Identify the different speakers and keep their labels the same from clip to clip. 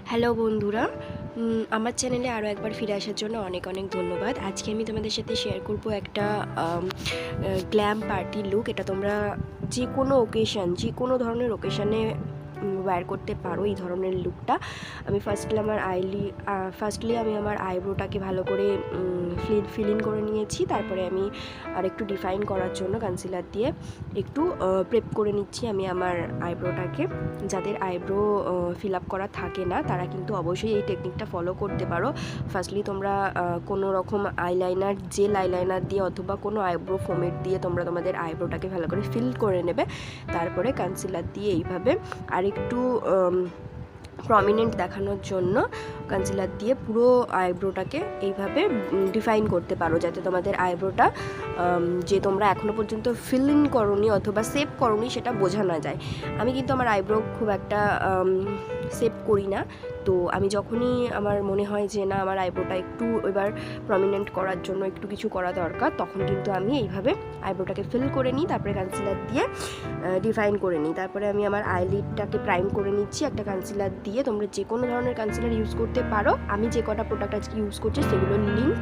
Speaker 1: Hello বন্ধুরা, আমার চ্যানেলে আরও একবার ফিরে আসার জন্য অনেক অনেক ধন্যবাদ। আজকে আমি তোমাদের সাথে শেয়ার করব একটা গ্ল্যাম পার্টি লুক। এটা তোমরা যে কোনো ওকেশন, যে কোনো ধরনের ওকেশানে ওয়্যার করতে পারো এই ধরনের লুকটা। আমি ফার্স্টলি আমি আমার আইব্রোটাকে ভালো করে ফিল ইন করে নিয়েছি। তারপরে আমি আর একটু ডিফাইন করার জন্য কনসিলার দিয়ে একটু প্রেপ করে নিচ্ছি আমি আমার আইব্রোটাকে। যাদের আইব্রো ফিল আপ করা থাকে না তারা কিন্তু অবশ্যই এই টেকনিকটা ফলো করতে পারো। ফার্স্টলি তোমরা কোনো রকম জেল আইলাইনার দিয়ে অথবা কোনো আইব্রো ফোমেট দিয়ে তোমরা তোমাদের আইব্রোটাকে ভালো করে ফিল করে নেবে। তারপরে কনসিলার দিয়ে এইভাবে আর একটু প্রমিনেন্ট দেখানোর জন্য কনসিলার দিয়ে পুরো আইব্রোটাকে এইভাবে ডিফাইন করতে পারো, যাতে তোমাদের আইব্রোটা যে তোমরা এখনও পর্যন্ত ফিল ইন করোনি অথবা সেভ করোনি সেটা বোঝা না যায়। আমি কিন্তু আমার আইব্রো খুব একটা সেভ করি না, তো আমি যখনই আমার মনে হয় যে না আমার আইব্রোটা একটু এবার প্রমিনেন্ট করার জন্য একটু কিছু করা দরকার, তখন কিন্তু আমি এইভাবে আইব্রোটাকে ফিল করে নিই, তারপরে কনসিলার দিয়ে ডিফাইন করে নিই। তারপরে আমি আমার আইলিডটাকে প্রাইম করে নিচ্ছি একটা কনসিলার দিয়ে। তোমরা যে কোনো ধরনের কনসিলার ইউজ করতে পারো। আমি যে কটা প্রোডাক্ট আজকে ইউজ করছি সেগুলোর লিঙ্ক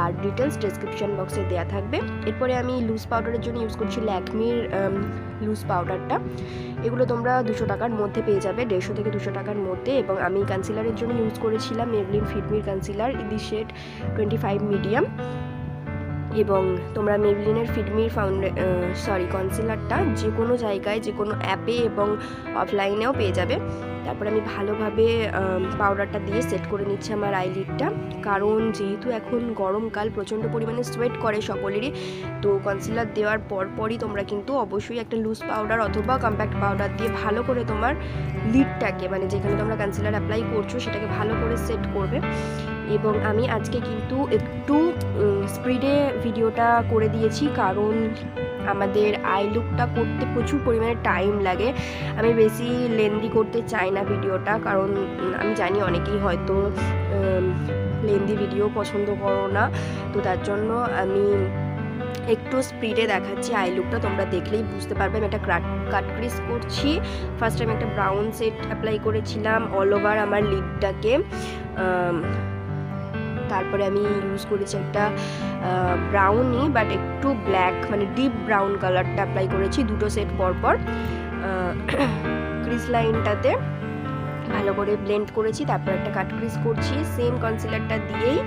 Speaker 1: আর ডিটেলস ডেসক্রিপশন বক্সে দেওয়া থাকবে। এরপরে আমি লুজ পাউডারের জন্য ইউজ করছি ল্যাকমির লুজ পাউডারটা। এগুলো তোমরা 200 টাকার মধ্যে পেয়ে যাবে, 150 থেকে 200 টাকার মধ্যে। এবং আমি কনসিলারের জন্য ইউজ করেছিলাম Maybelline fit me concealer in the shade 25 medium. এবং তোমরা মেবলিনের ফিটমির কনসিলারটা যে কোনো জায়গায়, যে কোনো অ্যাপে এবং অফলাইনেও পেয়ে যাবে। তারপরে আমি ভালোভাবে পাউডারটা দিয়ে সেট করে নিচ্ছি আমার আইলিডটা, কারণ যেহেতু এখন গরমকাল প্রচণ্ড পরিমাণে সোয়েট করে সকলেরই, তো কনসিলার দেওয়ার পরপরই তোমরা কিন্তু অবশ্যই একটা লুজ পাউডার অথবা কম্প্যাক্ট পাউডার দিয়ে ভালো করে তোমার লিডটাকে, মানে যেখানে তোমরা কনসিলার অ্যাপ্লাই করছো সেটাকে ভালো করে সেট করবে। এবং আমি আজকে কিন্তু একটু স্পিডে ভিডিওটা করে দিয়েছি, কারণ আমাদের আই লুকটা করতে প্রচুর পরিমাণে টাইম লাগে। আমি বেশি লেন্দি করতে চাই না ভিডিওটা, কারণ আমি জানি অনেকেই হয়তো লেন্দি ভিডিও পছন্দ করো না, তো তার জন্য আমি একটু স্পিডে দেখাচ্ছি আই লুকটা। তোমরা দেখলেই বুঝতে পারবে। আমি একটা কাট ক্রিস করছি। ফার্স্ট আমি একটা ব্রাউন সেট অ্যাপ্লাই করেছিলাম অল ওভার আমার লিডটাকে। তারপরে আমি ইউজ করেছি একটা ব্রাউনি বাট একটু ব্ল্যাক, মানে ডিপ ব্রাউন কালারটা অ্যাপ্লাই করেছি দুটো সেট পরপর ক্রিস লাইনটাতে ভালো করে ব্লেন্ড করেছি। তারপর একটা কাট ক্রিস করছি সেম কনসিলারটা দিয়েই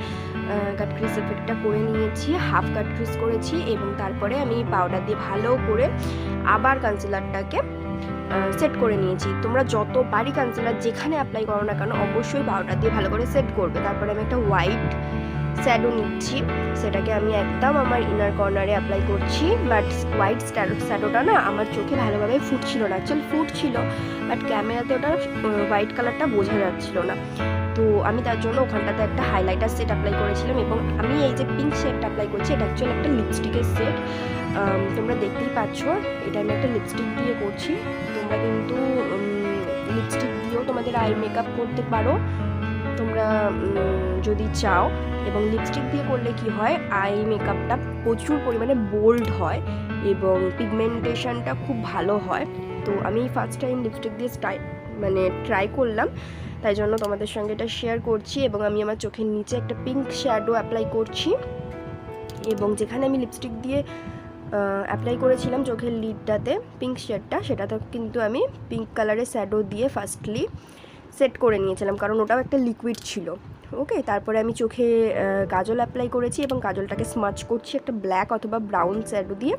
Speaker 1: কাট ক্রিস এফেক্টটা করে নিয়েছি, হাফ কাট ক্রিস করেছি। এবং তারপরে আমি পাউডার দিয়ে ভালো করে আবার কনসিলারটাকে সেট করে নিয়েছি। তোমরা যতবারই কনসিলার যেখানে অ্যাপ্লাই করো না কেন অবশ্যই পাউডার দিয়ে ভালো করে সেট করবে। তারপরে আমি একটা হোয়াইট শ্যাডো নিচ্ছি, সেটাকে আমি একদম আমার ইনার কর্নারে অ্যাপ্লাই করছি। বাট হোয়াইট শ্যাডোটা না আমার চোখে ভালোভাবে ফুটছিল না, অ্যাকচুয়ালি ফুটছিল বাট ক্যামেরাতে ওটা হোয়াইট কালারটা বোঝা যাচ্ছিল না, তো আমি তার জন্য ওখানটাতে একটা হাইলাইটার সেট অ্যাপ্লাই করেছিলাম। এবং আমি এই যে পিঙ্ক শেডটা অ্যাপ্লাই করছি এটা অ্যাকচুয়ালি একটা লিপস্টিকের সেট, তোমরা দেখতেই পাচ্ছ। এটা আমি একটা লিপস্টিক দিয়ে করছি। তোমরা কিন্তু লিপস্টিক দিয়েও তোমাদের আই মেকআপ করতে পারো তোমরা যদি চাও। এবং লিপস্টিক দিয়ে করলে কি হয়, আই মেকআপটা প্রচুর পরিমাণে বোল্ড হয় এবং পিগমেন্টেশনটা খুব ভালো হয়। তো আমি ফার্স্ট টাইম লিপস্টিক দিয়ে ট্রাই করলাম, তাই জন্য তোমাদের সঙ্গে এটা শেয়ার করছি। এবং আমি আমার চোখের নিচে একটা পিঙ্ক শ্যাডো অ্যাপ্লাই করছি। এবং যেখানে আমি লিপস্টিক দিয়ে অ্যাপ্লাই করেছিলাম চোখের লিডটাতে পিঙ্ক শেডটা, সেটাতে কিন্তু আমি পিঙ্ক কালারের শ্যাডো দিয়ে ফার্স্টলি সেট করে নিয়েছিলাম, কারণ ওটাও একটা লিকুইড ছিল। ওকে, তারপরে আমি চোখে কাজল অ্যাপ্লাই করেছি এবং কাজলটাকে স্মাচ করছি একটা ব্ল্যাক অথবা ব্রাউন শ্যাডো দিয়ে।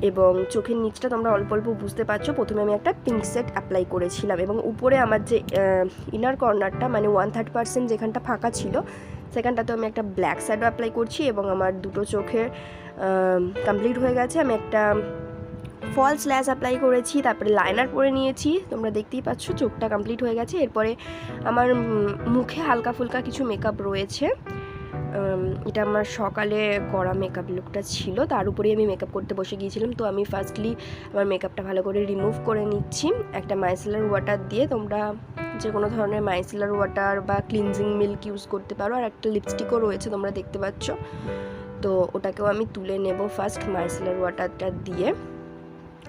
Speaker 1: এবং চোখের নিচটা তোমরা অল্প অল্প বুঝতে পারছো। প্রথমে আমি একটা পিঙ্ক সেট অ্যাপ্লাই করেছিলাম এবং উপরে আমার যে ইনার কর্নারটা, মানে 1/3% যেখানটা ফাঁকা ছিল সেখানটাতে আমি একটা ব্ল্যাক শ্যাডো অ্যাপ্লাই করছি। এবং আমার দুটো চোখের কমপ্লিট হয়ে গেছে। আমি একটা ফলস ল্যাশ অ্যাপ্লাই করেছি, তারপরে লাইনার পরে নিয়েছি। তোমরা দেখতেই পাচ্ছ চোখটা কমপ্লিট হয়ে গেছে। এরপরে আমার মুখে হালকা ফুলকা কিছু মেকআপ রয়েছে। এটা আমার সকালে করা মেকআপ লুকটা ছিল, তার উপরেই আমি মেকআপ করতে বসে গিয়েছিলাম। তো আমি ফার্স্টলি আমার মেকআপটা ভালো করে রিমুভ করে নিচ্ছি একটা মাইসেলার ওয়াটার দিয়ে। তোমরা যে কোনো ধরনের মাইসেলার ওয়াটার বা ক্লিনজিং মিল্ক ইউজ করতে পারো। আর একটা লিপস্টিকও রয়েছে তোমরা দেখতে পাচ্ছ, তো ওটাকেও আমি তুলে নেব ফার্স্ট মাইসেলার ওয়াটারটা দিয়ে।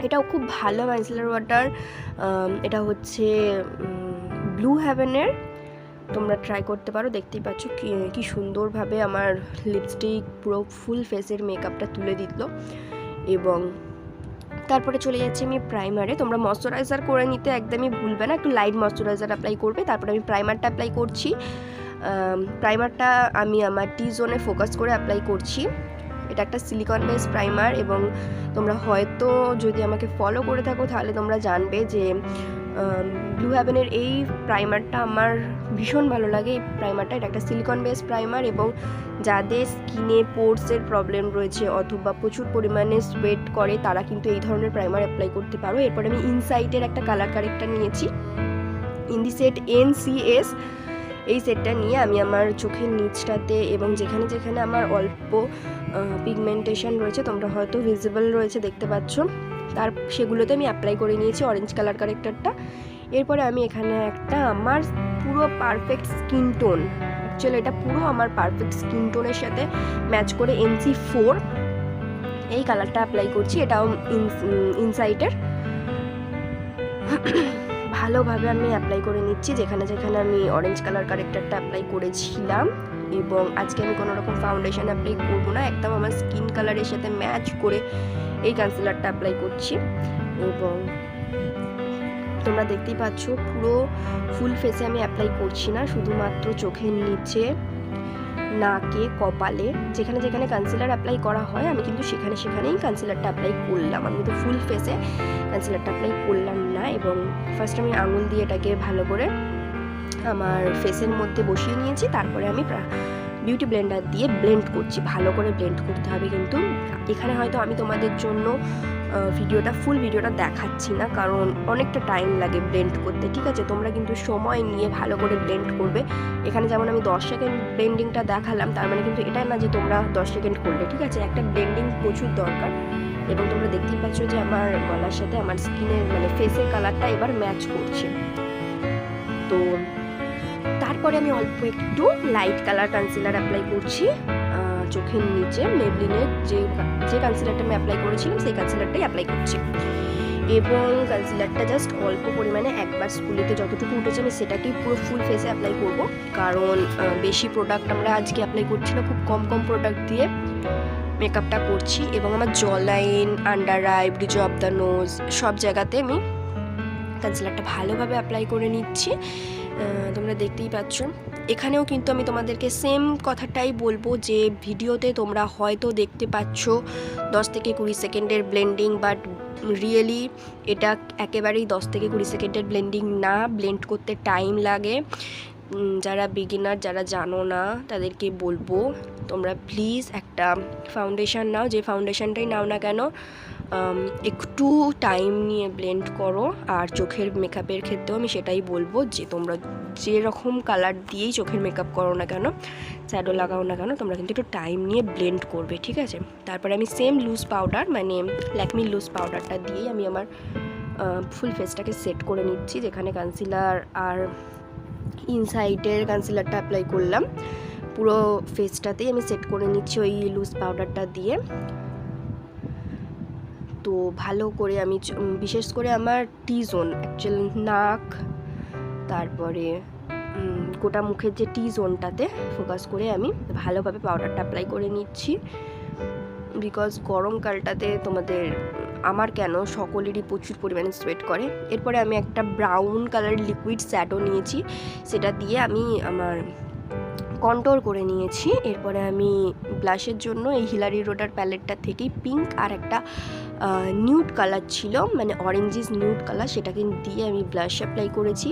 Speaker 1: এটাও খুব ভালো মাইসেলার ওয়াটার, এটা হচ্ছে ব্লু হেভেনের তোমরা ট্রাই করতে পারো। দেখতেই পাচ্ছ কি সুন্দরভাবে আমার লিপস্টিক পুরো ফুল ফেসের মেকআপটা তুলে দিল। এবং তারপরে চলে যাচ্ছি আমি প্রাইমারে। তোমরা ময়শ্চারাইজার করে নিতে একদমই ভুলবে না, একটু লাইট ময়শ্চারাইজার অ্যাপ্লাই করবে। তারপরে আমি প্রাইমারটা অ্যাপ্লাই করছি। প্রাইমারটা আমি আমার টি জোনে ফোকাস করে অ্যাপ্লাই করছি। এটা একটা সিলিকন বেস প্রাইমার, এবং তোমরা হয়তো যদি আমাকে ফলো করে থাকো তাহলে তোমরা জানবে যে ব্লু হেভেনের এই প্রাইমারটা আমার ভীষণ ভালো লাগে। এই প্রাইমারটা এটা একটা সিলিকন বেস প্রাইমার, এবং যাদের স্কিনে পোর্সের প্রবলেম রয়েছে অথবা প্রচুর পরিমাণে সোয়েট করে তারা কিন্তু এই ধরনের প্রাইমার অ্যাপ্লাই করতে পারো। এরপর আমি ইনসাইটের একটা কালার কারেক্টার নিয়েছি, ইন দি সেট NCS। এই সেটটা নিয়ে আমি আমার চোখের নিচটাতে এবং যেখানে যেখানে আমার অল্প পিগমেন্টেশন রয়েছে, তোমরা হয়তো ভিজিবল রয়েছে দেখতে পাচ্ছ, সেগুলোতে আমি অ্যাপ্লাই করে নিয়েছি অরেঞ্জ কালার কারেক্টারটা। এরপরে আমি এখানে একটা আমার পুরো পারফেক্ট স্কিন টোন, অ্যাকচুয়ালি এটা পুরো আমার পারফেক্ট স্কিন টোনের সাথে ম্যাচ করে NC4 এই কালারটা অ্যাপ্লাই করছি। এটাও ইনসাইটের। ভালোভাবে আমি অ্যাপ্লাই করে নিচ্ছি যেখানে যেখানে আমি অরেঞ্জ কালার কারেক্টারটা অ্যাপ্লাই করেছিলাম। এবং আজকে আমি কোনো রকম ফাউন্ডেশন অ্যাপ্লাই করবো না, একদম আমার স্কিন কালারের সাথে ম্যাচ করে এই কনসিলারটা অ্যাপ্লাই করছি। এবং তোমরা দেখতেই পাচ্ছ পুরো ফুল ফেসে আমি অ্যাপ্লাই করছি না, শুধুমাত্র চোখের নিচে, নাকে, কপালে, যেখানে যেখানে কনসিলার অ্যাপ্লাই করা হয় আমি কিন্তু সেখানেই কনসিলারটা অ্যাপ্লাই করলাম। আমি কিন্তু ফুল ফেসে কনসিলারটা অ্যাপ্লাই করলাম না। এবং ফার্স্ট আমি আঙুল দিয়ে এটাকে ভালো করে আমার ফেসের মধ্যে বসিয়ে নিয়েছি। তারপরে আমি বিউটি ব্লেন্ডার দিয়ে ব্লেন্ড করছি, ভালো করে ব্লেন্ড করতে হবে। কিন্তু এখানে হয়তো আমি তোমাদের জন্য ফুল ভিডিওটা দেখাচ্ছি না, কারণ অনেকটা টাইম লাগে ব্লেন্ড করতে, ঠিক আছে? তোমরা কিন্তু সময় নিয়ে ভালো করে ব্লেন্ড করবে। এখানে যেমন আমি 10 সেকেন্ড ব্লেন্ডিংটা দেখালাম, তার মানে কিন্তু এটা না যে তোমরা 10 সেকেন্ড করলে, ঠিক আছে? একটা ব্লেন্ডিং প্রচুর দরকার। এবং তোমরা দেখতেই পাচ্ছ যে আমার গলার সাথে আমার স্কিনের মানে ফেসের কালারটা এবার ম্যাচ করছে। তো তারপরে আমি অল্প একটু লাইট কালার কনসিলার অ্যাপ্লাই করছি চোখের নিচে। মেবলিনের যে কনসিলারটা আমি অ্যাপ্লাই করেছিলাম সেই কনসিলারটাই অ্যাপ্লাই করছি। এবং কনসিলারটা জাস্ট অল্প পরিমাণে একবার স্কুলেতে যতটুকু উঠেছে আমি সেটাকেই পুরো ফুল ফেসে অ্যাপ্লাই করব, কারণ বেশি প্রোডাক্ট আমরা আজকে অ্যাপ্লাই করছি না, খুব কম প্রোডাক্ট দিয়ে মেকআপটা করছি। এবং আমার jaw line, under eye, bridge of the nose সব জায়গাতে আমি কনসিলারটা ভালোভাবে অ্যাপ্লাই করে নিচ্ছি। তোমরা দেখতেই পাচ্ছ। এখানেও কিন্তু আমি তোমাদেরকে সেম কথাটাই বলবো যে ভিডিওতে তোমরা হয়তো দেখতে পাচ্ছ 10 থেকে 20 সেকেন্ডের ব্লেন্ডিং, বাট রিয়েলি এটা একেবারেই 10 থেকে 20 সেকেন্ডের ব্লেন্ডিং না, ব্লেন্ড করতে টাইম লাগে। যারা বিগিনার, যারা জানো না তাদেরকে বলবো তোমরা প্লিজ একটা ফাউন্ডেশন নাও, যে ফাউন্ডেশনটাই নাও না কেন একটু টাইম নিয়ে ব্লেন্ড করো। আর চোখের মেকআপের ক্ষেত্রেও আমি সেটাই বলবো যে তোমরা যেরকম কালার দিয়েই চোখের মেকআপ করো না কেন, শ্যাডো লাগাও না কেন, তোমরা কিন্তু একটু টাইম নিয়ে ব্লেন্ড করবে, ঠিক আছে? তারপরে আমি সেম লুজ পাউডার মানে ল্যাকমির লুজ পাউডারটা দিয়েই আমি আমার ফুল ফেসটাকে সেট করে নিচ্ছি। যেখানে কনসিলার আর ইনসাইডের কনসিলারটা অ্যাপ্লাই করলাম, পুরো ফেসটাতেই আমি সেট করে নিচ্ছি ওই লুজ পাউডারটা দিয়ে। তো ভালো করে আমি বিশেষ করে আমার টি জোন, অ্যাকচুয়ালি নাক, তারপরে গোটা মুখের যে টি জোনটাতে ফোকাস করে আমি ভালোভাবে পাউডারটা অ্যাপ্লাই করে নিচ্ছি। বিকজ গরমকালটাতে আমার কেন সকলেরই প্রচুর পরিমাণে সোয়েট করে। এরপরে আমি একটা ব্রাউন কালার লিকুইড শ্যাডো নিয়েছি, সেটা দিয়ে আমি আমার কন্ট্রোল করে নিয়েছি। এরপরে আমি ব্লাশের জন্য এই হিলারি রোডার প্যালেটটা থেকেই পিঙ্ক আর একটা নিউড কালার ছিল, মানে অরেঞ্জিস নিউড কালার, সেটাকে দিয়ে আমি ব্লাশ অ্যাপ্লাই করেছি।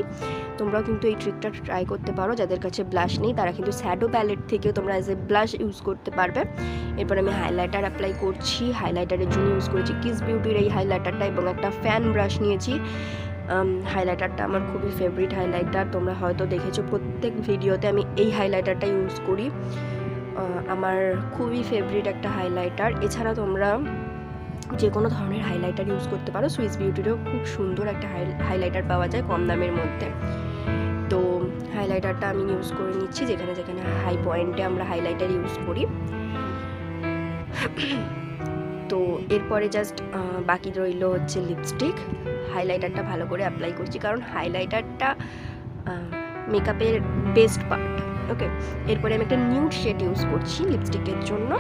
Speaker 1: তোমরাও কিন্তু এই ট্রিকটা ট্রাই করতে পারো। যাদের কাছে ব্লাশ নেই তারা কিন্তু শ্যাডো প্যালেট থেকেও তোমরা অ্যাজ এ ব্লাশ ইউজ করতে পারবে। এরপর আমি হাইলাইটার অ্যাপ্লাই করছি। হাইলাইটারের জন্য ইউজ করেছি কিস বিউটির এই হাইলাইটারটা, এবং একটা ফ্যান ব্রাশ নিয়েছি। হাইলাইটারটা আমার খুবই ফেভারিট হাইলাইটার, তোমরা হয়তো দেখেছো প্রত্যেক ভিডিওতে আমি এই হাইলাইটারটা ইউজ করি, আমার খুবই ফেভারিট একটা হাইলাইটার। এছাড়া তোমরা যে কোনো ধরনের হাইলাইটার ইউজ করতে পারো। সুইস বিউটিরও খুব সুন্দর একটা হাইলাইটার পাওয়া যায় কম দামের মধ্যে। তো হাইলাইটারটা আমি ইউজ করে নিচ্ছি যেখানে যেখানে হাই পয়েন্টে আমরা হাইলাইটার ইউজ করি। তো এরপরে জাস্ট বাকি রইল হচ্ছে লিপস্টিক। হাইলাইটারটা ভালো করে অ্যাপ্লাই করছি, কারণ হাইলাইটারটা মেকআপের বেস্ট পার্ট। ওকে, এরপরে আমি একটা নিউড শেড ইউজ করছি লিপস্টিকের জন্য,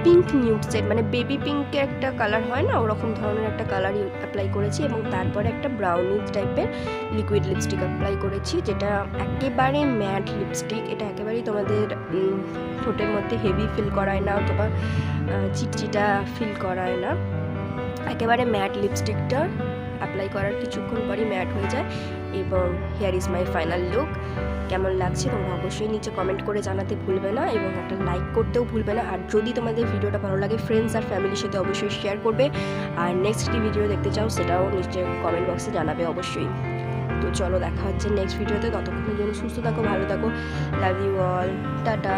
Speaker 1: পিঙ্ক নিউড শেড, মানে বেবি পিঙ্কের একটা কালার হয় না, ওরকম ধরনের একটা কালার অ্যাপ্লাই করেছি। এবং তারপরে একটা ব্রাউনি টাইপের লিকুইড লিপস্টিক অ্যাপ্লাই করেছি, যেটা একেবারে ম্যাট লিপস্টিক। এটা একেবারেই তোমাদের ঠোঁটের মধ্যে হেভি ফিল করায় না অথবা চিটচিটা ফিল করায় না, একেবারে ম্যাট লিপস্টিকটা অ্যাপ্লাই করার কিছুক্ষণ পরই ম্যাট হয়ে যায়। এবং here is my final look. কেমন লাগছে তোমরা অবশ্যই নিচে কমেন্ট করে জানাতে ভুলবে না, এবং একটা লাইক করতেও ভুলবে না। আর যদি তোমাদের ভিডিওটা ভালো লাগে ফ্রেন্ডস আর ফ্যামিলির সাথে অবশ্যই শেয়ার করবে। আর নেক্সট কি ভিডিও দেখতে চাও সেটাও নিশ্চয়ই কমেন্ট বক্সে জানাবে অবশ্যই। তো চলো দেখা হচ্ছে নেক্সট ভিডিওতে, ততক্ষণের জন্য সুস্থ থাকো, ভালো থাকো, লাভ ইউ অল, টাটা।